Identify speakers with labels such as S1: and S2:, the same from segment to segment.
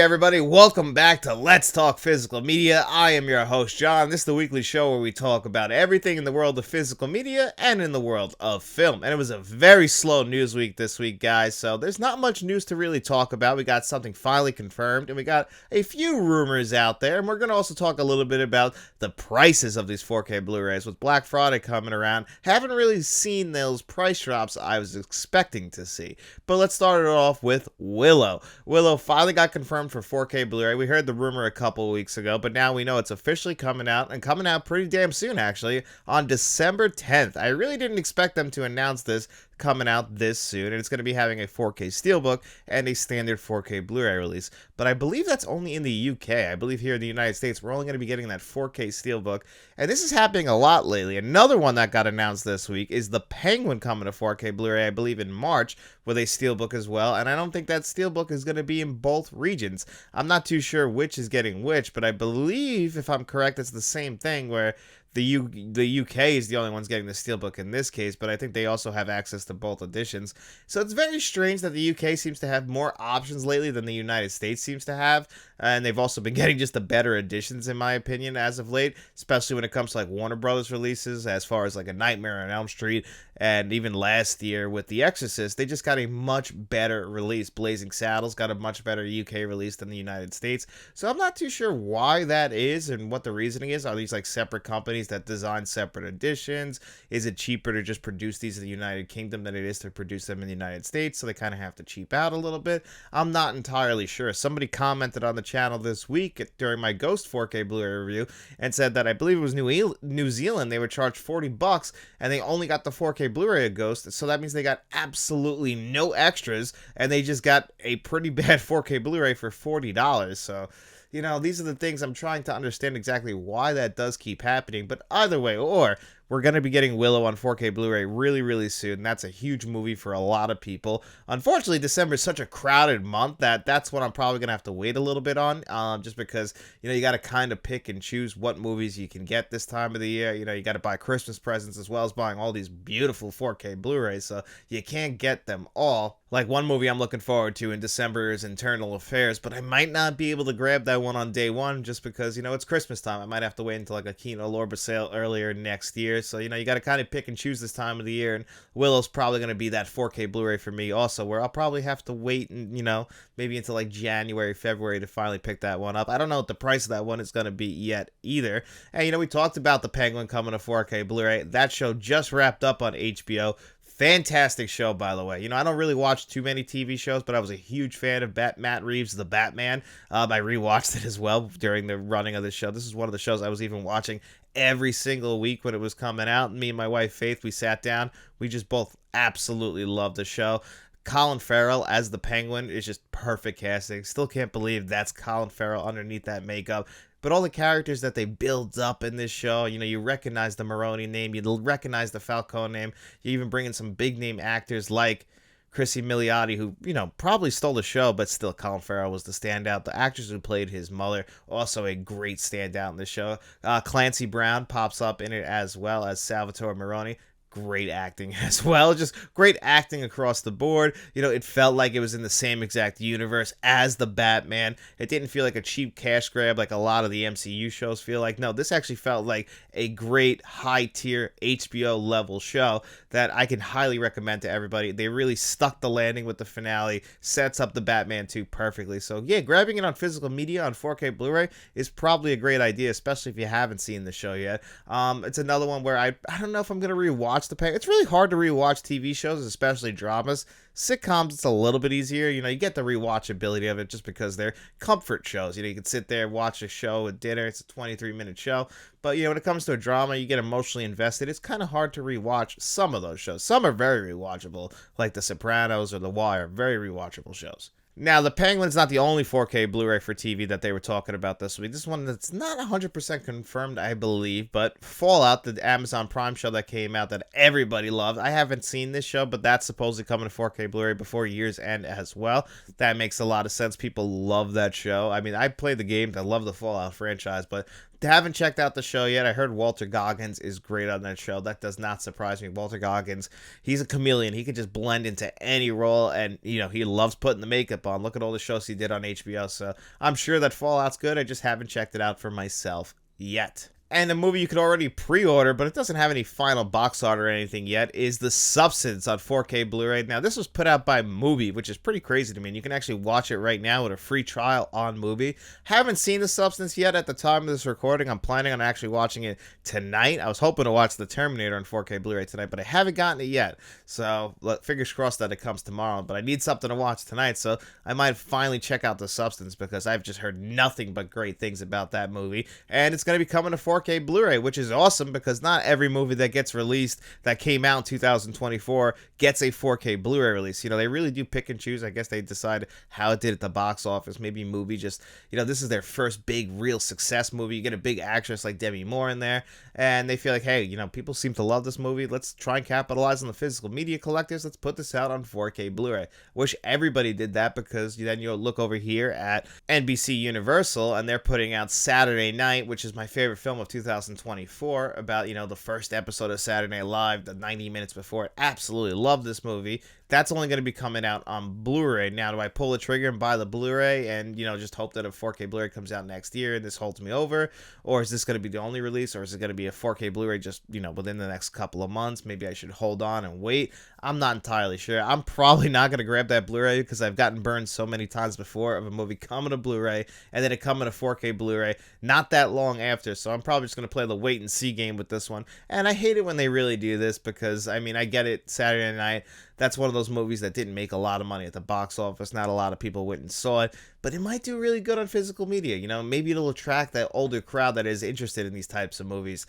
S1: Hey everybody, welcome back to Let's Talk Physical Media. I am your host, John. This is the weekly show where we talk about everything in the world of physical media and in the world of film. And it was a very slow news week this week, guys, so there's not much news to really talk about. We got something finally confirmed, and we got a few rumors out there, and we're going to also talk a little bit about the prices of these 4K Blu-rays. With Black Friday coming around, haven't really seen those price drops I was expecting to see. But let's start it off with Willow. Willow finally got confirmed for 4K Blu-ray. We heard the rumor a couple of weeks ago, but now we know it's officially coming out, and coming out pretty damn soon, actually, on December 10th. I really didn't expect them to announce this coming out this soon, and it's going to be having a 4K Steelbook and a standard 4K Blu-ray release, but I believe that's only in the UK. I believe here in the United States, we're only going to be getting that 4K Steelbook, and this is happening a lot lately. Another one that got announced this week is the Penguin coming to 4K Blu-ray, I believe in March, with a Steelbook as well, and I don't think that Steelbook is going to be in both regions. I'm not too sure which is getting which, but I believe, if I'm correct, it's the same thing where the UK is the only ones getting the Steelbook in this case, but I think they also have access to both editions. So it's very strange that the UK seems to have more options lately than the United States seems to have, and they've also been getting just the better editions, in my opinion, as of late, especially when it comes to like Warner Brothers releases, as far as like A Nightmare on Elm Street, and even last year with The Exorcist, they just got a much better release. Blazing Saddles got a much better UK release than the United States, so I'm not too sure why that is and what the reasoning is. Are these like separate companies that design separate editions? Is it cheaper to just produce these in the United Kingdom than it is to produce them in the United States, so they kind of have to cheap out a little bit? I'm not entirely sure. Somebody commented on the channel this week during my Ghost 4K Blu-ray review and said that I believe it was New Zealand, they would charge $40 and they only got the 4K Blu-ray of Ghost, so that means they got absolutely no extras and they just got a pretty bad 4K Blu-ray for $40. So you know, these are the things I'm trying to understand exactly why that does keep happening. But either way, or we're going to be getting Willow on 4K Blu-ray really, really soon. That's a huge movie for a lot of people. Unfortunately, December is such a crowded month that that's what I'm probably going to have to wait a little bit on, just because, you know, you got to kind of pick and choose what movies you can get this time of the year. You know, you got to buy Christmas presents as well as buying all these beautiful 4K Blu-rays, so you can't get them all. Like one movie I'm looking forward to in December is Internal Affairs, but I might not be able to grab that one on day one just because, you know, it's Christmas time. I might have to wait until like a Kino Lorber sale earlier next year. So, you know, you got to kind of pick and choose this time of the year, and Willow's probably going to be that 4K Blu-ray for me also, where I'll probably have to wait and, you know, maybe until like January, February to finally pick that one up. I don't know what the price of that one is going to be yet either. And, you know, we talked about the Penguin coming to 4K Blu-ray. That show just wrapped up on HBO. Fantastic show, by the way. You know, I don't really watch too many TV shows, but I was a huge fan of Matt Reeves' The Batman. I rewatched it as well during the running of the show. This is one of the shows I was even watching every single week when it was coming out. Me and my wife, Faith, we sat down. We just both absolutely loved the show. Colin Farrell as the Penguin is just perfect casting. Still can't believe that's Colin Farrell underneath that makeup. But all the characters that they build up in this show, you know, you recognize the Maroni name, you recognize the Falcone name, you even bring in some big name actors like Chrissy Milioti, who, you know, probably stole the show, but still Colin Farrell was the standout. The actress who played his mother, also a great standout in the show. Clancy Brown pops up in it as well as Salvatore Maroni. Great acting as well. Just great acting across the board. You know, it felt like it was in the same exact universe as the Batman. It didn't feel like a cheap cash grab like a lot of the MCU shows feel like. No, this actually felt like a great high-tier HBO level show that I can highly recommend to everybody. They really stuck the landing with the finale, sets up the Batman 2 perfectly. So yeah, grabbing it on physical media on 4K Blu-ray is probably a great idea, especially if you haven't seen the show yet. It's another one where I don't know if I'm going to rewatch the Penguin. It's really hard to rewatch TV shows, especially dramas. Sitcoms, it's a little bit easier. You know, you get the rewatchability of it just because they're comfort shows. You know, you can sit there, watch a show at dinner. It's a 23-minute show. But, you know, when it comes to a drama, you get emotionally invested. It's kind of hard to rewatch some of those shows. Some are very rewatchable, like The Sopranos or The Wire. Very rewatchable shows. Now, the Penguin's not the only 4K Blu-ray for TV that they were talking about this week. This one that's not 100% confirmed, I believe, but Fallout, the Amazon Prime show that came out that everybody loved. I haven't seen this show, but that's supposedly coming to 4K Blu-ray before year's end as well. That makes a lot of sense. People love that show. I mean, I play the games. I love the Fallout franchise, but Haven't checked out the show yet. I heard Walter Goggins is great on that show. That does not surprise me. Walter Goggins, he's a chameleon. He can just blend into any role, and he loves putting the makeup on. Look at all the shows he did on HBO. So I'm sure that Fallout's good. I just haven't checked it out for myself yet. And a movie you could already pre-order, but it doesn't have any final box art or anything yet, is The Substance on 4K Blu-ray. Now, this was put out by Mubi, which is pretty crazy to me. And you can actually watch it right now with a free trial on Mubi. Haven't seen The Substance yet at the time of this recording. I'm planning on actually watching it tonight. I was hoping to watch The Terminator on 4K Blu-ray tonight, but I haven't gotten it yet. So, fingers crossed that it comes tomorrow. But I need something to watch tonight, so I might finally check out The Substance because I've just heard nothing but great things about that movie. And it's going to be coming to 4K Blu-ray, which is awesome because not every movie that gets released that came out in 2024 gets a 4K Blu-ray release. They really do pick and choose. I guess they decide how it did at the box office. Maybe Movie just, this is their first big real success movie. You get a big actress like Demi Moore in there, and they feel like, hey, people seem to love this movie. Let's try and capitalize on the physical media collectors. Let's put this out on 4K Blu-ray. Wish everybody did that because then you'll look over here at NBC Universal, and they're putting out Saturday Night, which is my favorite film of 2024, about the first episode of Saturday Night Live, the 90 minutes before it. Absolutely love this movie. That's only going to be coming out on Blu-ray. Now, do I pull the trigger and buy the Blu-ray and just hope that a 4K Blu-ray comes out next year and this holds me over, or is this going to be the only release, or is it going to be a 4K Blu-ray just within the next couple of months? Maybe I should hold on and wait. I'm not entirely sure. I'm probably not going to grab that Blu-ray because I've gotten burned so many times before of a movie coming to Blu-ray and then it coming to 4K Blu-ray not that long after. So I'm probably just going to play the wait and see game with this one. And I hate it when they really do this because, I get it, Saturday night. That's one of those movies that didn't make a lot of money at the box office. Not a lot of people went and saw it, but it might do really good on physical media. Maybe it'll attract that older crowd that is interested in these types of movies.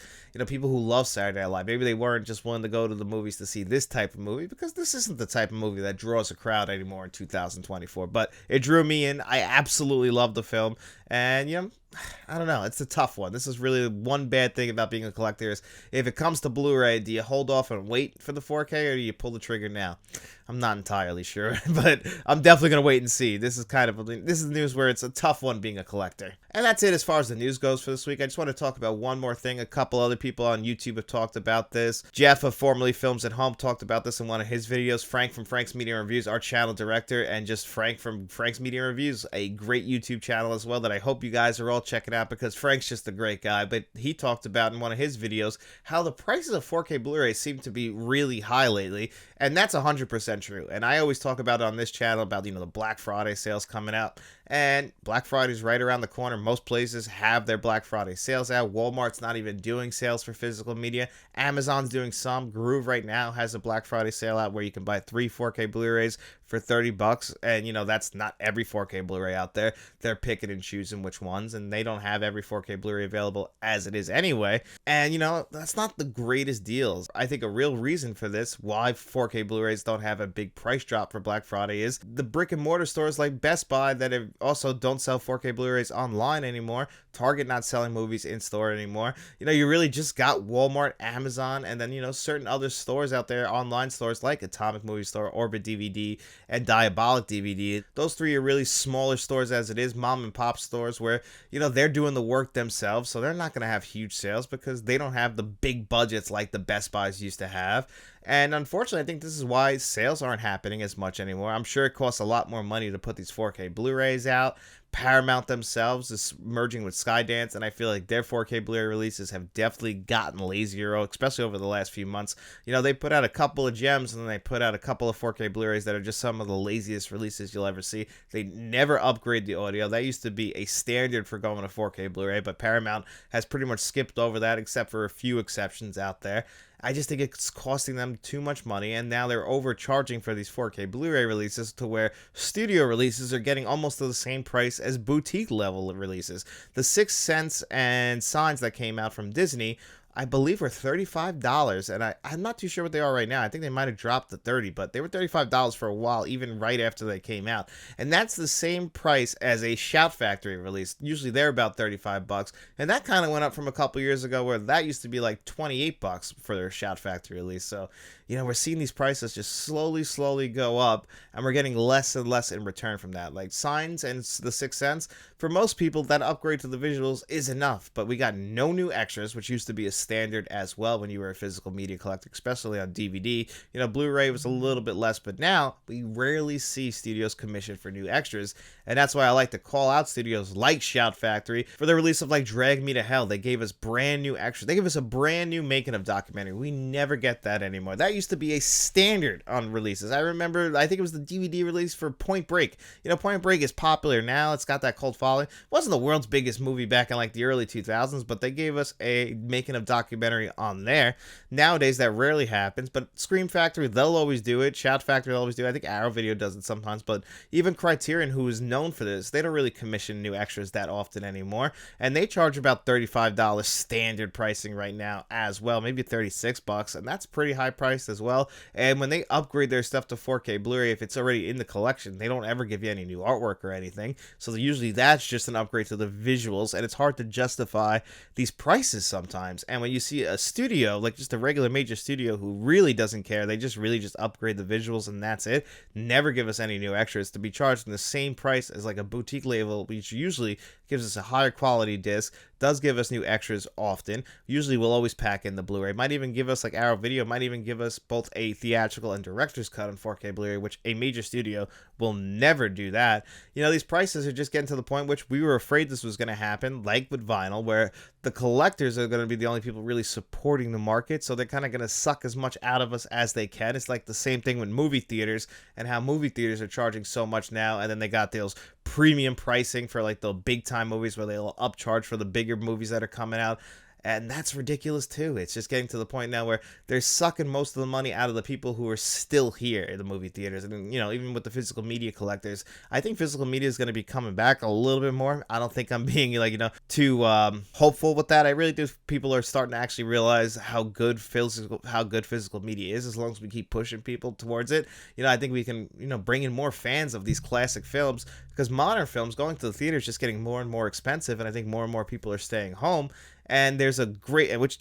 S1: People who love Saturday Night Live. Maybe they weren't just willing to go to the movies to see this type of movie because this isn't the type of movie that draws a crowd anymore in 2024. But it drew me in. I absolutely love the film. And, I don't know. It's a tough one. This is really one bad thing about being a collector is if it comes to Blu-ray, do you hold off and wait for the 4K or do you pull the trigger now? I'm not entirely sure, but I'm definitely going to wait and see. This is news where it's a tough one being a collector. And that's it as far as the news goes for this week. I just want to talk about one more thing. A couple other people on YouTube have talked about this. Jeff of Formerly Films at Home talked about this in one of his videos. Frank from Frank's Media Reviews, our channel director, and just Frank from Frank's Media Reviews, a great YouTube channel as well that I hope you guys are all checking out because Frank's just a great guy. But he talked about in one of his videos how the prices of 4K Blu-ray seem to be really high lately, and that's 100% true. And I always talk about on this channel about the Black Friday sales coming out, and Black Friday's right around the corner. Most places have their Black Friday sales out. Walmart's not even doing sales for physical media. Amazon's doing some. Groove right now has a Black Friday sale out where you can buy 3 4K Blu-rays for $30, and that's not every 4K Blu-ray out there. They're picking and choosing which ones, and they don't have every 4K Blu-ray available as it is anyway. And that's not the greatest deals. I think a real reason for this, why 4K Blu-rays don't have a big price drop for Black Friday, is the brick and mortar stores like Best Buy that also don't sell 4K Blu-rays online anymore. Target not selling movies in store anymore. You really just got Walmart, Amazon, and then certain other stores out there, online stores like Atomic Movie Store, Orbit DVD, and Diabolic DVD. Those 3 are really smaller stores as it is, mom and pop stores where they're doing the work themselves, so they're not going to have huge sales because they don't have the big budgets like the Best Buys used to have. And unfortunately, I think this is why sales aren't happening as much anymore. I'm sure it costs a lot more money to put these 4K Blu-rays out. Paramount themselves is merging with Skydance, and I feel like their 4K Blu-ray releases have definitely gotten lazier, especially over the last few months. They put out a couple of gems, and then they put out a couple of 4K Blu-rays that are just some of the laziest releases you'll ever see. They never upgrade the audio. That used to be a standard for going to 4K Blu-ray, but Paramount has pretty much skipped over that except for a few exceptions out there. I just think it's costing them too much money, and now they're overcharging for these 4K Blu-ray releases to where studio releases are getting almost to the same price as boutique level releases. The Sixth Sense and Signs that came out from Disney I believe were $35, and I'm not too sure what they are right now. I think they might have dropped to 30, but they were $35 for a while, even right after they came out. And that's the same price as a Shout Factory release. Usually they're about 35 bucks, and that kind of went up from a couple years ago where that used to be like 28 bucks for their Shout Factory release. So, we're seeing these prices just slowly go up, and we're getting less and less in return from that. Like Signs and The Sixth Sense, for most people, that upgrade to the visuals is enough, but we got no new extras, which used to be a standard as well when you were a physical media collector, especially on DVD. Blu-ray was a little bit less, but now we rarely see studios commission for new extras, and that's why I like to call out studios like Shout Factory for the release of like Drag Me to Hell. They gave us brand new extras. They gave us a brand new making of documentary. We never get that anymore. That used to be a standard on releases. I remember, I think it was the DVD release for Point Break. Point Break is popular now. It's got that cult following. It wasn't the world's biggest movie back in like the early 2000s, but they gave us a making of documentary on there. Nowadays, that rarely happens, but Scream Factory, they'll always do it. Shout Factory, they'll always do it. I think Arrow Video does it sometimes, but even Criterion, who is known for this, they don't really commission new extras that often anymore, and they charge about $35 standard pricing right now as well, maybe 36 bucks, and that's pretty high priced as well. And when they upgrade their stuff to 4K Blu-ray, if it's already in the collection, they don't ever give you any new artwork or anything, so usually that's just an upgrade to the visuals, and it's hard to justify these prices sometimes. And when you see a studio, like just a regular major studio who really doesn't care, they just really just upgrade the visuals and that's it, never give us any new extras, to be charged in the same price as like a boutique label, which usually gives us a higher quality disc, does give us new extras often. Usually we'll always pack in the Blu-ray. Might even give us, like Arrow Video, might even give us both a theatrical and director's cut on 4K Blu-ray, which a major studio will never do that. These prices are just getting to the point which we were afraid this was going to happen, like with vinyl, where the collectors are going to be the only people really supporting the market, so they're kind of going to suck as much out of us as they can. It's like the same thing with movie theaters, and how movie theaters are charging so much now, and then they got those premium pricing for like the big time movies where they'll upcharge for the bigger movies that are coming out. And that's ridiculous too. It's just getting to the point now where they're sucking most of the money out of the people who are still here in the movie theaters. And, even with the physical media collectors, I think physical media is going to be coming back a little bit more. I don't think I'm being too hopeful with that. I really do. People are starting to actually realize how good physical media is, as long as we keep pushing people towards it. I think we can, bring in more fans of these classic films, because modern films, going to the theater is just getting more and more expensive. And I think more and more people are staying home. And there's a great, which,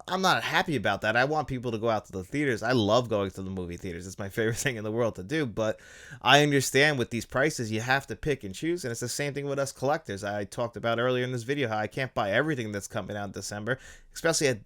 S1: I'm not happy about that. I want people to go out to the theaters. I love going to the movie theaters. It's my favorite thing in the world to do. But I understand with these prices, you have to pick and choose. And it's the same thing with us collectors. I talked about earlier in this video how I can't buy everything that's coming out in December, especially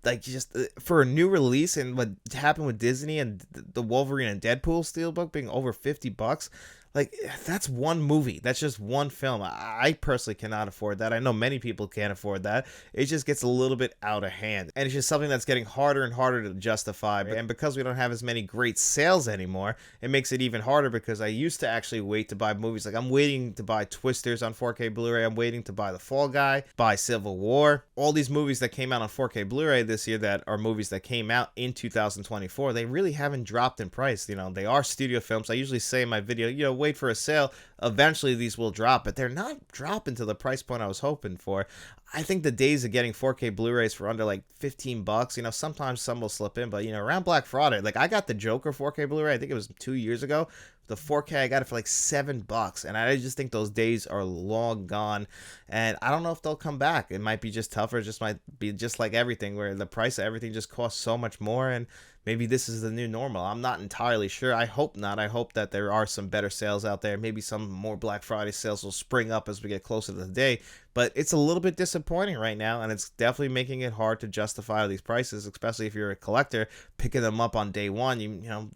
S1: for a new release. And what happened with Disney and the Wolverine and Deadpool Steelbook being over 50 bucks. Like, that's one movie. That's just one film. I personally cannot afford that. I know many people can't afford that. It just gets a little bit out of hand. And it's just something that's getting harder and harder to justify. And because we don't have as many great sales anymore, it makes it even harder, because I used to actually wait to buy movies. Like, I'm waiting to buy Twisters on 4K Blu-ray. I'm waiting to buy The Fall Guy, buy Civil War. All these movies that came out on 4K Blu-ray this year that are movies that came out in 2024, they really haven't dropped in price. They are studio films. I usually say in my video, wait for a sale. Eventually these will drop, but they're not dropping to the price point I was hoping for. I think the days of getting 4K Blu-rays for under like 15 bucks, sometimes some will slip in, but around Black Friday, like I got the Joker 4K Blu-ray, I think it was 2 years ago. The 4K, I got it for like $7, and I just think those days are long gone, and I don't know if they'll come back. It might be just tougher. It just might be just like everything, where the price of everything just costs so much more, and maybe this is the new normal. I'm not entirely sure. I hope not. I hope that there are some better sales out there. Maybe some more Black Friday sales will spring up as we get closer to the day, but it's a little bit disappointing right now, and it's definitely making it hard to justify these prices, especially if you're a collector picking them up on day one.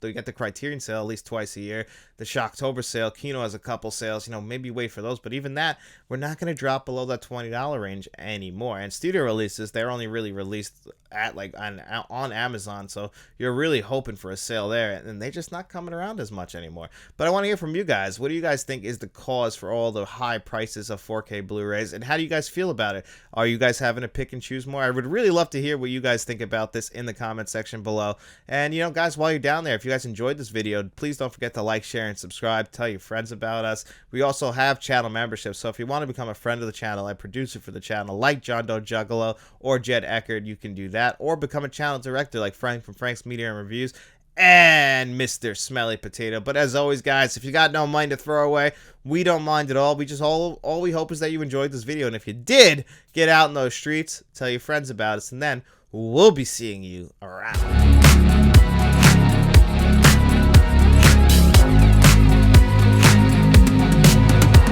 S1: They get the Criterion sale at least twice a year. The Shocktober sale, Kino has a couple sales. Maybe wait for those, but even that, we're not going to drop below that $20 range anymore. And studio releases, they're only really released at on Amazon, so you're really hoping for a sale there, and they're just not coming around as much anymore. But I want to hear from you guys. What do you guys think is the cause for all the high prices of 4K Blu-rays, and how do you guys feel about it? Are you guys having to pick and choose more? I would really love to hear what you guys think about this in the comment section below. And you know, guys, while you're down there, if you guys enjoyed this video, please don't forget to like, share, and subscribe. Tell your friends about us. We also have channel memberships, so if you want to become a friend of the channel, a producer for the channel like John Doe Juggalo or Jed Eckerd, you can do that, or become a channel director like Frank from Frank's Media and Reviews and Mr. Smelly Potato. But as always, guys, if you got no money to throw away, we don't mind at all. We just all we hope is that you enjoyed this video, and if you did, get out in those streets, tell your friends about us, and then we'll be seeing you around.